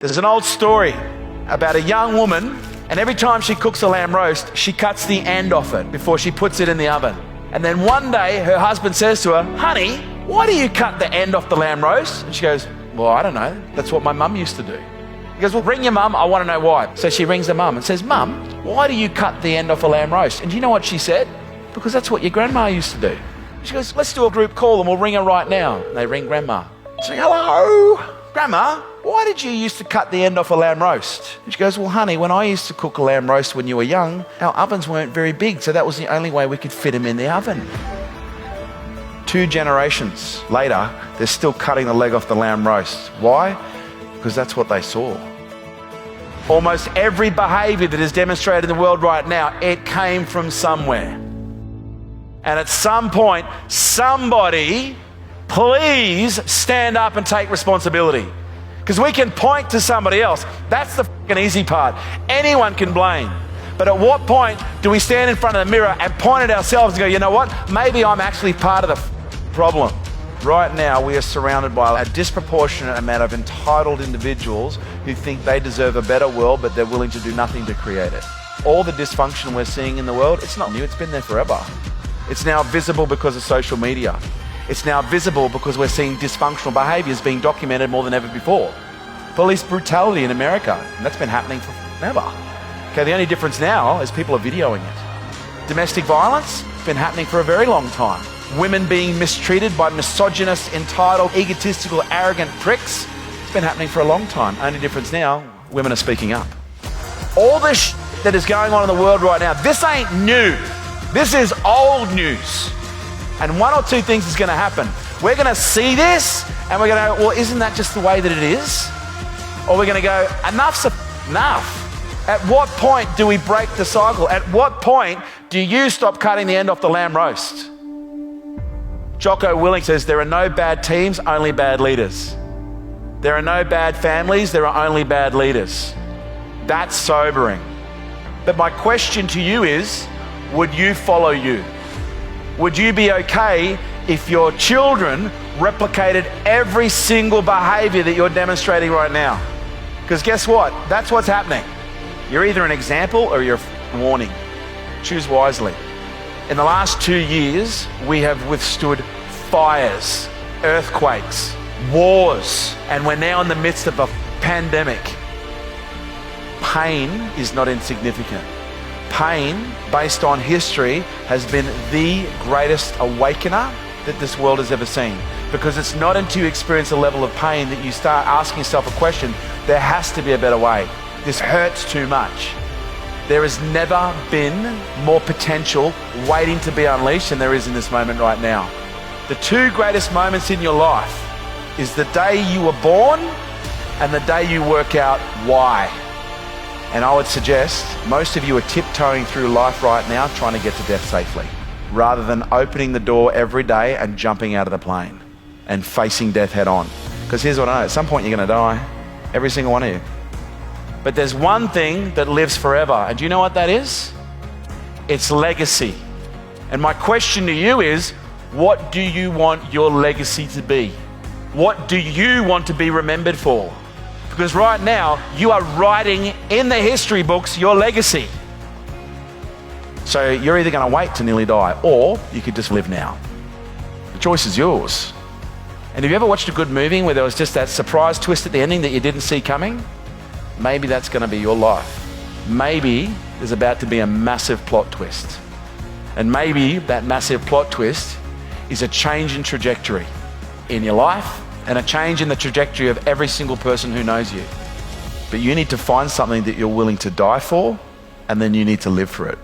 There's an old story about a young woman, and every time she cooks a lamb roast, she cuts the end off it before she puts it in the oven. And then one day her husband says to her, "Honey, why do you cut the end off the lamb roast?" And she goes, "Well, I don't know. That's what my mum used to do." He goes, "Well, ring your mum. I want to know why." So she rings her mum and says, "Mum, why do you cut the end off a lamb roast?" And do you know what she said? "Because that's what your grandma used to do." She goes, "Let's do a group call and we'll ring her right now." And they ring Grandma. She goes, "Hello, Grandma, why did you used to cut the end off a lamb roast?" And she goes, "Well, honey, when I used to cook a lamb roast when you were young, our ovens weren't very big, so that was the only way we could fit them in the oven." 2 generations later, they're still cutting the leg off the lamb roast. Why? Because that's what they saw. Almost every behavior that is demonstrated in the world right now, it came from somewhere. And at some point, somebody, please stand up and take responsibility. Because we can point to somebody else. That's the fucking easy part. Anyone can blame. But at what point do we stand in front of the mirror and point at ourselves and go, "You know what? Maybe I'm actually part of the problem." Right now, we are surrounded by a disproportionate amount of entitled individuals who think they deserve a better world, but they're willing to do nothing to create it. All the dysfunction we're seeing in the world, it's not new. It's been there forever. It's now visible because of social media. It's now visible because we're seeing dysfunctional behaviors being documented more than ever before. Police brutality in America, and that's been happening forever. Okay, the only difference now is people are videoing it. Domestic violence, it's been happening for a very long time. Women being mistreated by misogynist, entitled, egotistical, arrogant pricks, it's been happening for a long time. Only difference now, women are speaking up. All this that is going on in the world right now, this ain't new. This is old news. And one or two things is going to happen. We're going to see this and we're going to go, "Well, isn't that just the way that it is?" Or we're going to go, "Enough's enough." At what point do we break the cycle? At what point do you stop cutting the end off the lamb roast? Jocko Willink says, "There are no bad teams, only bad leaders. There are no bad families, there are only bad leaders." That's sobering. But my question to you is, would you follow you? Would you be okay if your children replicated every single behavior that you're demonstrating right now? Because guess what? That's what's happening. You're either an example or you're a warning. Choose wisely. In the last 2 years, we have withstood fires, earthquakes, wars, and we're now in the midst of a pandemic. Pain is not insignificant. Pain, based on history, has been the greatest awakener that this world has ever seen. Because it's not until you experience a level of pain that you start asking yourself a question, there has to be a better way. This hurts too much. There has never been more potential waiting to be unleashed than there is in this moment right now. The 2 greatest moments in your life is the day you were born and the day you work out why. And I would suggest most of you are tiptoeing through life right now trying to get to death safely, rather than opening the door every day and jumping out of the plane and facing death head on. Because here's what I know, at some point you're going to die, every single one of you. But there's one thing that lives forever, and do you know what that is? It's legacy. And my question to you is, what do you want your legacy to be? What do you want to be remembered for? Because right now, you are writing in the history books your legacy. So you're either going to wait to nearly die, or you could just live now. The choice is yours. And have you ever watched a good movie where there was just that surprise twist at the ending that you didn't see coming? Maybe that's going to be your life. Maybe there's about to be a massive plot twist. And maybe that massive plot twist is a change in trajectory in your life and a change in the trajectory of every single person who knows you. But you need to find something that you're willing to die for, and then you need to live for it.